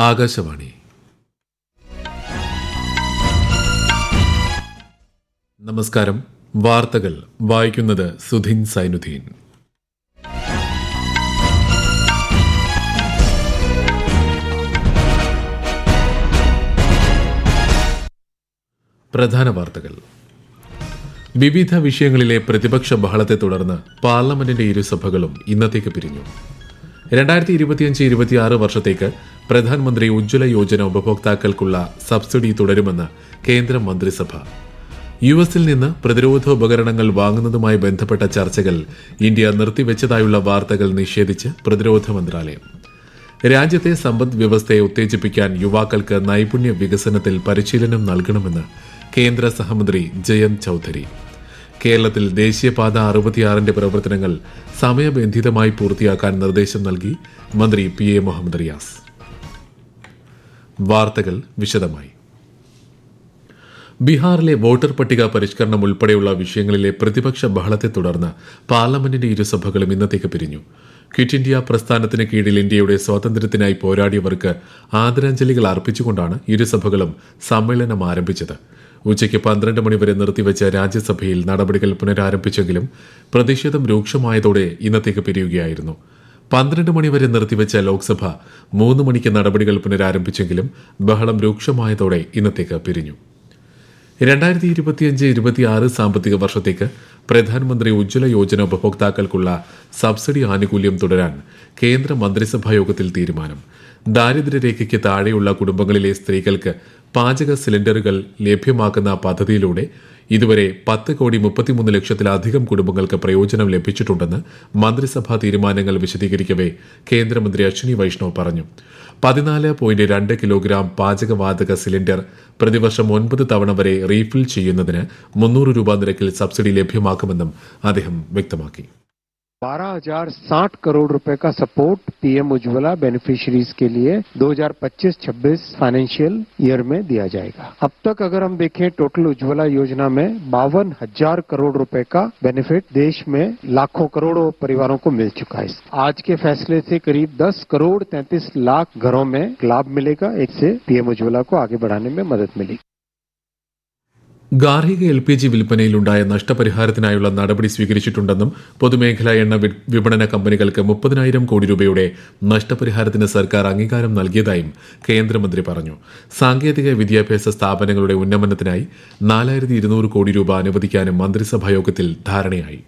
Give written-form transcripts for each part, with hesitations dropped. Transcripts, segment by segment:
ആകാശവാണി. നമസ്കാരം. വാർത്തകൾ വായിക്കുന്നത് സുധിൻ സൈനുദ്ദീൻ. പ്രധാന വാർത്തകൾ. വിവിധ വിഷയങ്ങളിലെ പ്രതിപക്ഷ ബഹളത്തെ തുടർന്ന് പാർലമെന്റിന്റെ ഇരുസഭകളും ഇന്നത്തേക്ക് പിരിഞ്ഞു. 2025-26 വർഷത്തേക്ക് പ്രധാനമന്ത്രി ഉജ്ജ്വല യോജന ഉപഭോക്താക്കൾക്കുള്ള സബ്സിഡി തുടരുമെന്ന് കേന്ദ്ര മന്ത്രിസഭ. യുഎസിൽ നിന്ന് പ്രതിരോധോപകരണങ്ങൾ വാങ്ങുന്നതുമായി ബന്ധപ്പെട്ട ചർച്ചകൾ ഇന്ത്യ നിർത്തിവെച്ചതായുള്ള വാർത്തകൾ നിഷേധിച്ച് പ്രതിരോധ മന്ത്രാലയം. രാജ്യത്തെ സമ്പദ് വ്യവസ്ഥയെ ഉത്തേജിപ്പിക്കാൻ യുവാക്കൾക്ക് നൈപുണ്യ വികസനത്തിൽ പരിശീലനം നൽകണമെന്ന് കേന്ദ്ര സഹമന്ത്രി ജയന്ത് ചൌധരി. കേരളത്തിൽ ദേശീയപാത 66ന്റെ പ്രവർത്തനങ്ങൾ സമയബന്ധിതമായി പൂർത്തിയാക്കാൻ നിർദ്ദേശം നൽകി മന്ത്രി PA മുഹമ്മദ് റിയാസ്. വാർത്തകൾ വിശദമായി. ബീഹാറിലെ വോട്ടർ പട്ടിക പരിഷ്കരണം ഉൾപ്പെടെയുള്ള വിഷയങ്ങളിലെ പ്രതിപക്ഷ ബഹളത്തെ തുടർന്ന് പാർലമെന്റിന്റെ ഇരുസഭകളും ഇന്നത്തേക്ക് പിരിഞ്ഞു. ക്വിറ്റ് ഇന്ത്യ പ്രസ്ഥാനത്തിന് കീഴിൽ ഇന്ത്യയുടെ സ്വാതന്ത്ര്യത്തിനായി പോരാടിയവർക്ക് ആദരാഞ്ജലികൾ അർപ്പിച്ചുകൊണ്ടാണ് ഇരുസഭകളും സമ്മേളനം ആരംഭിച്ചത്. ഉച്ചയ്ക്ക് 12 മണിവരെ നിർത്തിവെച്ച രാജ്യസഭയിൽ നടപടികൾ പുനരാരംഭിച്ചെങ്കിലും പ്രതിഷേധം രൂക്ഷമായതോടെ ഇന്നത്തേക്ക് പിരിയുകയായിരുന്നു. 12 മണിവരെ നിർത്തിവെച്ച ലോക്സഭ 3 മണിക്ക് നടപടികൾ പുനരാരംഭിച്ചെങ്കിലും ബഹളം രൂക്ഷമായതോടെ ഇന്നത്തേക്ക് പിരിഞ്ഞു. 2025-26 സാമ്പത്തിക വർഷത്തേക്ക് പ്രധാനമന്ത്രി ഉജ്ജ്വല യോജന ഉപഭോക്താക്കൾക്കുള്ള സബ്സിഡി ആനുകൂല്യം തുടരാൻ കേന്ദ്ര മന്ത്രിസഭാ യോഗത്തിൽ തീരുമാനം. ദാരിദ്ര്യരേഖയ്ക്ക് താഴെയുള്ള കുടുംബങ്ങളിലെ സ്ത്രീകൾക്ക് പാചക സിലിണ്ടറുകൾ ലഭ്യമാക്കുന്ന പദ്ധതിയിലൂടെ ഇതുവരെ 10,33,00,000-ലധികം കുടുംബങ്ങൾക്ക് പ്രയോജനം ലഭിച്ചിട്ടുണ്ടെന്ന് മന്ത്രിസഭാ തീരുമാനങ്ങൾ വിശദീകരിക്കവെ കേന്ദ്രമന്ത്രി അശ്വിനി വൈഷ്ണവ് പറഞ്ഞു. 14.2 കിലോഗ്രാം പാചകവാതക സിലിണ്ടർ പ്രതിവർഷം 9 തവണ വരെ റീഫിൽ ചെയ്യുന്നതിന് 300 രൂപ നിരക്കിൽ സബ്സിഡി ലഭ്യമാക്കുമെന്നും അദ്ദേഹം വ്യക്തമാക്കി. 12,060 करोड़ रुपए का सपोर्ट पीएम उज्ज्वला बेनिफिशियरीज के लिए 2025-26 फाइनेंशियल ईयर में दिया जाएगा. अब तक अगर हम देखें टोटल उज्ज्वला योजना में 52,000 करोड़ रुपए का बेनिफिट देश में लाखों करोड़ों परिवारों को मिल चुका है. आज के फैसले से करीब 10 करोड़ 33 लाख घरों में लाभ मिलेगा. इससे पीएम उज्ज्वला को आगे बढ़ाने में मदद मिलेगी. ഗാർഹിക LPG വിൽപ്പനയിലുണ്ടായ നഷ്ടപരിഹാരത്തിനായുള്ള നടപടി സ്വീകരിച്ചിട്ടുണ്ടെന്നും പൊതുമേഖലാ എണ്ണ വിപണന കമ്പനികൾക്ക് 30,000 കോടി രൂപയുടെ നഷ്ടപരിഹാരത്തിന് സർക്കാർ അംഗീകാരം നൽകിയതായും കേന്ദ്രമന്ത്രി പറഞ്ഞു. സാങ്കേതിക വിദ്യാഭ്യാസ സ്ഥാപനങ്ങളുടെ ഉന്നമനത്തിനായി 4,200 കോടി രൂപ അനുവദിക്കാനും മന്ത്രിസഭായോഗത്തിൽ ധാരണയായി.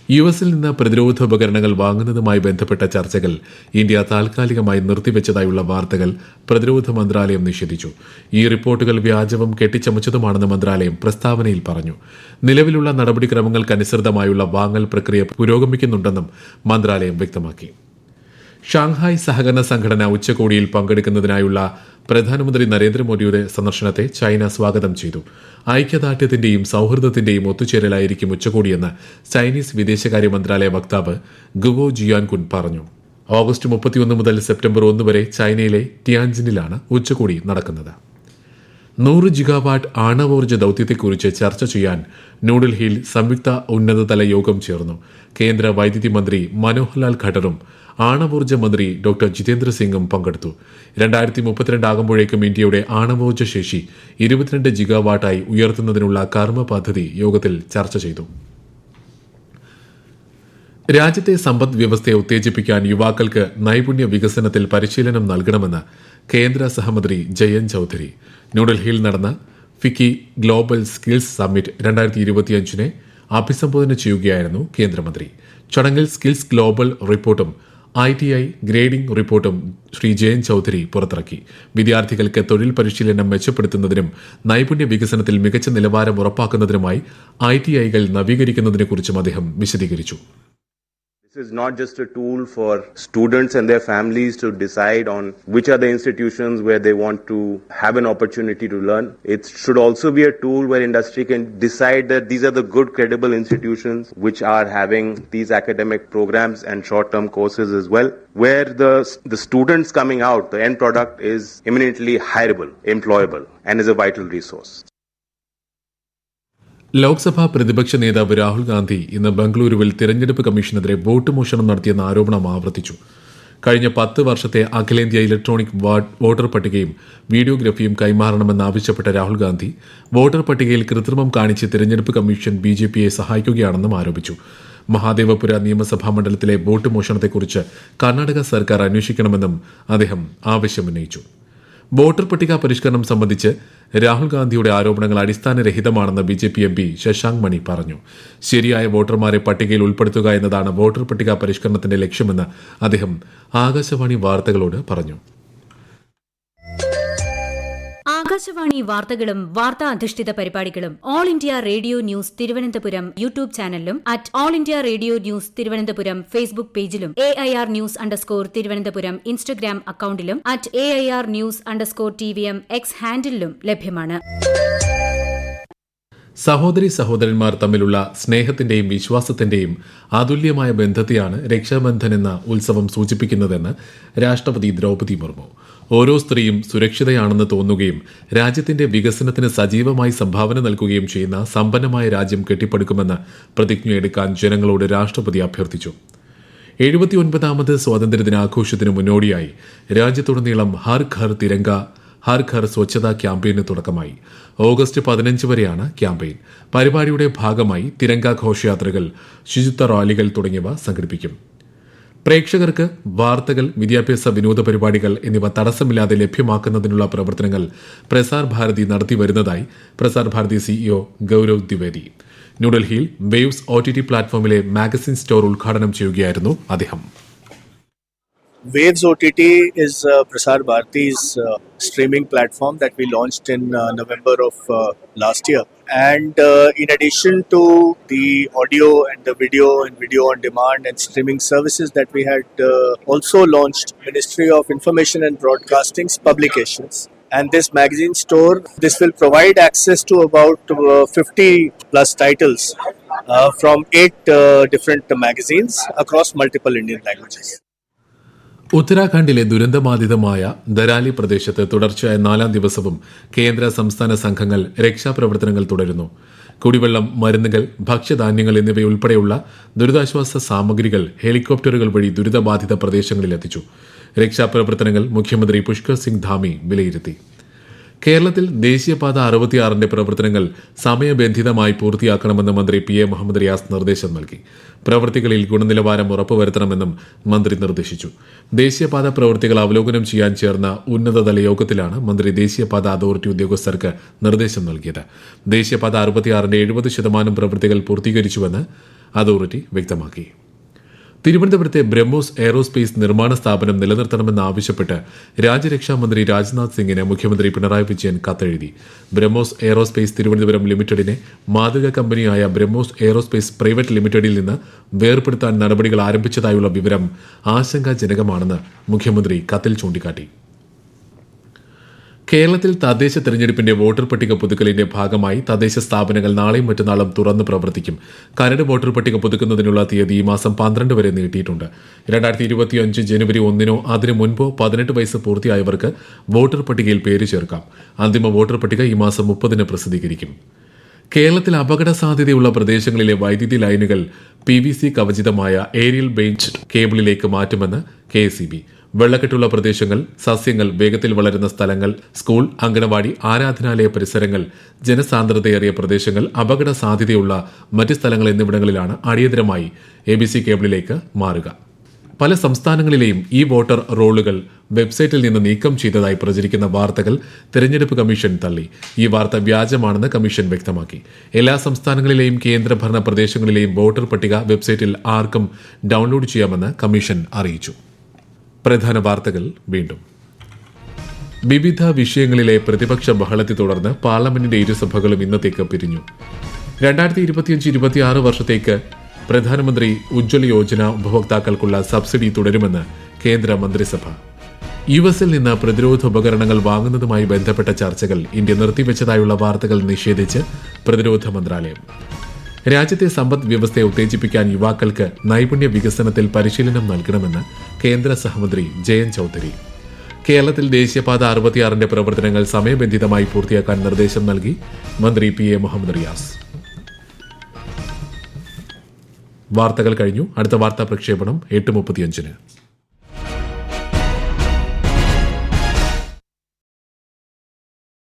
യുഎസിൽ നിന്ന് പ്രതിരോധോപകരണങ്ങൾ വാങ്ങുന്നതുമായി ബന്ധപ്പെട്ട ചർച്ചകൾ ഇന്ത്യ താൽക്കാലികമായി നിർത്തിവെച്ചതായുള്ള വാർത്തകൾ പ്രതിരോധ മന്ത്രാലയം നിഷേധിച്ചു. ഈ റിപ്പോർട്ടുകൾ വ്യാജവും കെട്ടിച്ചമച്ചതുമാണെന്ന് മന്ത്രാലയം പ്രസ്താവനയിൽ പറഞ്ഞു. നിലവിലുള്ള നടപടിക്രമങ്ങൾക്കനുസൃതമായുള്ള വാങ്ങൽ പ്രക്രിയ പുരോഗമിക്കുന്നുണ്ടെന്നും മന്ത്രാലയം വ്യക്തമാക്കി. ഷാങ്ഹായ് സഹകരണ സംഘടന ഉച്ചകോടിയിൽ പങ്കെടുക്കുന്നതിനായുള്ള പ്രധാനമന്ത്രി നരേന്ദ്രമോദിയുടെ സന്ദർശനത്തെ ചൈന സ്വാഗതം ചെയ്തു. ഐക്യദാർഢ്യത്തിന്റെയും സൌഹൃദത്തിന്റെയും ഒത്തുചേരലായിരിക്കും ഉച്ചകോടിയെന്ന് ചൈനീസ് വിദേശകാര്യ മന്ത്രാലയ വക്താവ് ഗുവോ ജിയാൻകുൻ പറഞ്ഞു. ഓഗസ്റ്റ് 31 മുതൽ സെപ്റ്റംബർ 1 വരെ ചൈനയിലെ ടിയാൻജിനിലാണ് ഉച്ചകോടി നടക്കുന്നത്. 100 ജിഗാവാട്ട് ആണവോർജ്ജ ദൌത്യത്തെക്കുറിച്ച് ചർച്ച ചെയ്യാൻ ന്യൂഡൽഹിയിൽ സംയുക്ത ഉന്നതതല യോഗം ചേർന്നു. കേന്ദ്ര വൈദ്യുതി മന്ത്രി മനോഹർലാൽ ഖട്ടറും ആണവോർജ്ജ മന്ത്രി ഡോക്ടർ ജിതേന്ദ്ര സിംഗും പങ്കെടുത്തു. 2032 ആകുമ്പോഴേക്കും ഇന്ത്യയുടെ ആണവോർജ്ജ ശേഷി 22 ജിഗാവാട്ടായി ഉയർത്തുന്നതിനുള്ള കർമ്മ പദ്ധതി യോഗത്തിൽ ചർച്ച ചെയ്തു. രാജ്യത്തെ സമ്പദ് വ്യവസ്ഥയെ ഉത്തേജിപ്പിക്കാൻ യുവാക്കൾക്ക് നൈപുണ്യ വികസനത്തിൽ പരിശീലനം നൽകണമെന്ന് കേന്ദ്ര സഹമന്ത്രി ജയന്ത് ചൌധരി. ന്യൂഡൽഹിയിൽ നടന്ന ഫിക്കി ഗ്ലോബൽ സ്കിൽസ് സമ്മിറ്റ് 2025 അഭിസംബോധന ചെയ്യുകയായിരുന്നു കേന്ദ്രമന്ത്രി. ചടങ്ങിൽ സ്കിൽസ് ഗ്ലോബൽ റിപ്പോർട്ടും ITI ഗ്രേഡിംഗ് റിപ്പോർട്ടും ശ്രീ ജയന്ത് ചൌധരി പുറത്തിറക്കി. വിദ്യാർത്ഥികൾക്ക് തൊഴിൽ പരിശീലനം മെച്ചപ്പെടുത്തുന്നതിനും നൈപുണ്യ വികസനത്തിൽ മികച്ച നിലവാരം ഉറപ്പാക്കുന്നതിനുമായി ITIകൾ നവീകരിക്കുന്നതിനെക്കുറിച്ചും അദ്ദേഹം വിശദീകരിച്ചു. This is not just a tool for students and their families to decide on which are the institutions where they want to have an opportunity to learn. It should also be a tool where industry can decide that these are the good, credible institutions which are having these academic programs and short-term courses as well, where the students coming out, the end product is eminently hireable, employable, and is a vital resource. Lok Sabha പ്രതിപക്ഷ നേതാവ് രാഹുൽ ഗാന്ധി ഇന്ന് ബംഗളൂരുവിൽ തിരഞ്ഞെടുപ്പ് കമ്മീഷനെതിരെ vote മോഷണം നടത്തിയെന്ന ആരോപണം ആവർത്തിച്ചു. കഴിഞ്ഞ 10 വർഷത്തെ അഖിലേന്ത്യാ ഇലക്ട്രോണിക് വോട്ടർ പട്ടികയും വീഡിയോഗ്രഫിയും കൈമാറണമെന്നാവശ്യപ്പെട്ട രാഹുൽ ഗാന്ധി വോട്ടർ പട്ടികയിൽ കൃത്രിമം കാണിച്ച് തിരഞ്ഞെടുപ്പ് കമ്മീഷൻ BJPയെ സഹായിക്കുകയാണെന്നും ആരോപിച്ചു. മഹാദേവപുര നിയമസഭാ മണ്ഡലത്തിലെ വോട്ട് മോഷണത്തെക്കുറിച്ച് കർണാടക സർക്കാർ അന്വേഷിക്കണമെന്നും അദ്ദേഹം ആവശ്യമുന്നയിച്ചു. വോട്ടർ പട്ടിക പരിഷ്കരണം സംബന്ധിച്ച് രാഹുൽ ഗാന്ധിയുടെ ആരോപണങ്ങൾ അടിസ്ഥാനരഹിതമാണെന്ന് BJP MP ശശാങ്ക് മണി പറഞ്ഞു. ശരിയായ വോട്ടർമാരെ പട്ടികയിൽ ഉൾപ്പെടുത്തുക എന്നതാണ് വോട്ടർ പട്ടിക പരിഷ്കരണത്തിന്റെ ലക്ഷ്യമെന്ന് അദ്ദേഹം ആകാശവാണി വാർത്തകളോട് പറഞ്ഞു. ആകാശവാണി വാർത്തകളും വാർത്താ അധിഷ്ഠിത പരിപാടികളും All India Radio news Thiruvananthapuram YouTube ചാനലിലും @All India Radio news Thiruvananthapuram Facebook പേജിലും AIR News _തിരുവനന്തപുരം ഇൻസ്റ്റഗ്രാം അക്കൌണ്ടിലും @AIR News _TVM X ഹാൻഡിലും ലഭ്യമാണ്. സഹോദരി സഹോദരന്മാർ തമ്മിലുള്ള സ്നേഹത്തിന്റെയും വിശ്വാസത്തിന്റെയും അതുല്യമായ ബന്ധത്തെയാണ് രക്ഷാബന്ധൻ എന്ന ഉത്സവം സൂചിപ്പിക്കുന്നതെന്ന് രാഷ്ട്രപതി ദ്രൗപദി മുർമു. ഓരോ സ്ത്രീയും സുരക്ഷിതയാണെന്ന് തോന്നുകയും രാജ്യത്തിന്റെ വികസനത്തിന് സജീവമായി സംഭാവന നൽകുകയും ചെയ്യുന്ന സമ്പന്നമായ രാജ്യം കെട്ടിപ്പടുക്കുമെന്ന് പ്രതിജ്ഞയെടുക്കാൻ ജനങ്ങളോട് രാഷ്ട്രപതി അഭ്യർത്ഥിച്ചു. 79ാമത് സ്വാതന്ത്ര്യദിനാഘോഷത്തിന് മുന്നോടിയായി രാജ്യത്തുടനീളം ഹർ ഘർ തിരംഗ ഹർ ഘർ സ്വച്ഛതാ ക്യാമ്പയിന് തുടക്കമായി. ഓഗസ്റ്റ് 15 വരെയാണ് ക്യാമ്പയിൻ. പരിപാടിയുടെ ഭാഗമായി തിരംഗ ഘോഷയാത്രകൾ, ശുചിത്വ റാലികൾ തുടങ്ങിയവ സംഘടിപ്പിക്കും. പ്രേക്ഷകർക്ക് വാർത്തകൾ, വിദ്യാഭ്യാസ വിനോദ പരിപാടികൾ എന്നിവ തടസ്സമില്ലാതെ ലഭ്യമാക്കുന്നതിനുള്ള പ്രവർത്തനങ്ങൾ പ്രസാർ ഭാരതി നടത്തിവരുന്നതായി പ്രസാർ ഭാരതി CEO ഗൌരവ് ദ്വിവേദി ന്യൂഡൽഹിയിൽ വേവ്സ് OTT പ്ലാറ്റ്ഫോമിലെ മാഗസിൻ സ്റ്റോർ ഉദ്ഘാടനം ചെയ്യുകയായിരുന്നു അദ്ദേഹം. Waves OTT is Prasar Bharati's streaming platform that we launched in November of last year. And in addition to the audio and the video and video on demand and streaming services that we had also launched Ministry of Information and Broadcasting's publications. And this magazine store, this will provide access to about 50 plus titles from 8 different magazines across multiple Indian languages. ഉത്തരാഖണ്ഡിലെ ദുരന്തബാധിതമായ ദരാലി പ്രദേശത്ത് തുടർച്ചയായ 4ാം ദിവസവും കേന്ദ്ര സംസ്ഥാന സംഘങ്ങൾ രക്ഷാപ്രവർത്തനങ്ങൾ തുടരുന്നു. കുടിവെള്ളം, മരുന്നുകൾ, ഭക്ഷ്യധാന്യങ്ങൾ എന്നിവയുൾപ്പെടെയുള്ള ദുരിതാശ്വാസ സാമഗ്രികൾ ഹെലികോപ്റ്ററുകൾ വഴി ദുരിതബാധിത പ്രദേശങ്ങളിലെത്തിച്ചു. രക്ഷാപ്രവർത്തനങ്ങൾ മുഖ്യമന്ത്രി പുഷ്കർ സിംഗ് ധാമി വിലയിരുത്തി. കേരളത്തിൽ ദേശീയപാത 66ന്റെ പ്രവർത്തനങ്ങൾ സമയബന്ധിതമായി പൂർത്തിയാക്കണമെന്ന് മന്ത്രി PA മുഹമ്മദ് റിയാസ് നിർദ്ദേശം നൽകി. പ്രവൃത്തികളിൽ ഗുണനിലവാരം ഉറപ്പുവരുത്തണമെന്നും മന്ത്രി നിർദ്ദേശിച്ചു. ദേശീയപാത പ്രവൃത്തികൾ അവലോകനം ചെയ്യാൻ ചേർന്ന ഉന്നതതല യോഗത്തിലാണ് മന്ത്രി ദേശീയപാത അതോറിറ്റി ഉദ്യോഗസ്ഥർക്ക് നിർദ്ദേശം നൽകിയത്. ദേശീയപാത 66ന്റെ 70% പ്രവൃത്തികൾ പൂർത്തീകരിച്ചുവെന്ന് അതോറിറ്റി വ്യക്തമാക്കി. തിരുവനന്തപുരത്തെ ബ്രഹ്മോസ് എയ്റോസ്പേസ് നിർമ്മാണ സ്ഥാപനം നിലനിർത്തണമെന്നാവശ്യപ്പെട്ട് രാജ്യരക്ഷാമന്ത്രി രാജ്നാഥ് സിംഗിന് മുഖ്യമന്ത്രി പിണറായി വിജയൻ കത്തെഴുതി. ബ്രഹ്മോസ് എയ്റോസ്പേസ് തിരുവനന്തപുരം ലിമിറ്റഡിനെ മാതൃക കമ്പനിയായ ബ്രഹ്മോസ് എയ്റോസ്പേസ് പ്രൈവറ്റ് ലിമിറ്റഡിൽ നിന്ന് വേർപെടുത്താൻ നടപടികൾ ആരംഭിച്ചതായുള്ള വിവരം ആശങ്കാജനകമാണെന്ന് മുഖ്യമന്ത്രി കത്തിൽ ചൂണ്ടിക്കാട്ടി. കേരളത്തിൽ തദ്ദേശ തെരഞ്ഞെടുപ്പിന്റെ വോട്ടർ പട്ടിക പുതുക്കലിന്റെ ഭാഗമായി തദ്ദേശ സ്ഥാപനങ്ങൾ നാളെയും മറ്റന്നാളും തുറന്ന് പ്രവർത്തിക്കും. കരട് വോട്ടർ പട്ടിക പുതുക്കുന്നതിനുള്ള തീയതി ഈ മാസം 12 വരെ നീട്ടിയിട്ടുണ്ട്. 2025 ജനുവരി 1 അതിനു മുൻപോ 18 വയസ്സ് പൂർത്തിയായവർക്ക് വോട്ടർ പട്ടികയിൽ പേര് ചേർക്കാം. അന്തിമ വോട്ടർ പട്ടിക ഈ മാസം 30 പ്രസിദ്ധീകരിക്കും. കേരളത്തിൽ അപകട സാധ്യതയുള്ള പ്രദേശങ്ങളിലെ വൈദ്യുതി ലൈനുകൾ PVC കവചിതമായ ഏരിയൽ ബേസ്ഡ് കേബിളിലേക്ക് മാറ്റുമെന്ന് KSEB. വെള്ളക്കെട്ടുള്ള പ്രദേശങ്ങൾ, സസ്യങ്ങൾ വേഗത്തിൽ വളരുന്ന സ്ഥലങ്ങൾ, സ്കൂൾ, അങ്കണവാടി, ആരാധനാലയ പരിസരങ്ങൾ, ജനസാന്ദ്രതയേറിയ പ്രദേശങ്ങൾ, അപകട സാധ്യതയുള്ള മറ്റ് സ്ഥലങ്ങൾ എന്നിവിടങ്ങളിലാണ് അടിയന്തരമായി ABC കേബിളിലേക്ക് മാറുക. പല സംസ്ഥാനങ്ങളിലെയും ഈ വോട്ടർ റോളുകൾ വെബ്സൈറ്റിൽ നിന്ന് നീക്കം ചെയ്തതായി പ്രചരിക്കുന്ന വാർത്തകൾ തെരഞ്ഞെടുപ്പ് കമ്മീഷൻ തള്ളി. ഈ വാർത്ത വ്യാജമാണെന്ന് കമ്മീഷൻ വ്യക്തമാക്കി. എല്ലാ സംസ്ഥാനങ്ങളിലെയും കേന്ദ്രഭരണ പ്രദേശങ്ങളിലെയും വോട്ടർ പട്ടിക വെബ്സൈറ്റിൽ ആർക്കും ഡൌൺലോഡ് ചെയ്യാമെന്ന് കമ്മീഷൻ അറിയിച്ചു. പ്രധാന വാർത്തകൾ വീണ്ടും. വിവിധ വിഷയങ്ങളിലെ പ്രതിപക്ഷ ബഹളത്തെ തുടർന്ന് പാർലമെന്റിന്റെ ഇരുസഭകളും ഇന്നത്തേക്ക് പിരിഞ്ഞു. 2025-26 വർഷത്തേക്ക് പ്രധാനമന്ത്രി ഉജ്ജ്വല യോജന ഉപഭോക്താക്കൾക്കുള്ള സബ്സിഡി തുടരുമെന്ന് കേന്ദ്ര മന്ത്രിസഭ. US-ൽ നിന്ന് പ്രതിരോധ ഉപകരണങ്ങൾ വാങ്ങുന്നതുമായി ബന്ധപ്പെട്ട ചർച്ചകൾ ഇന്ത്യ നിർത്തിവെച്ചതായുള്ള വാർത്തകൾ നിഷേധിച്ച് പ്രതിരോധ മന്ത്രാലയം. രാജ്യത്തെ സമ്പദ് വ്യവസ്ഥയെ ഉത്തേജിപ്പിക്കാൻ യുവാക്കൾക്ക് നൈപുണ്യ വികസനത്തിൽ പരിശീലനം നൽകണമെന്ന് കേന്ദ്ര സഹമന്ത്രി ജയന്ത് ചൌധരി. കേരളത്തിൽ ദേശീയപാത 66ന്റെ പ്രവർത്തനങ്ങൾ സമയബന്ധിതമായി പൂർത്തിയാക്കാൻ നിർദ്ദേശം നൽകി മന്ത്രി PA മുഹമ്മദ് റിയാസ്. വാർത്തകൾ കഴിഞ്ഞു. അടുത്ത വാർത്താ പ്രക്ഷേപണം 8:35.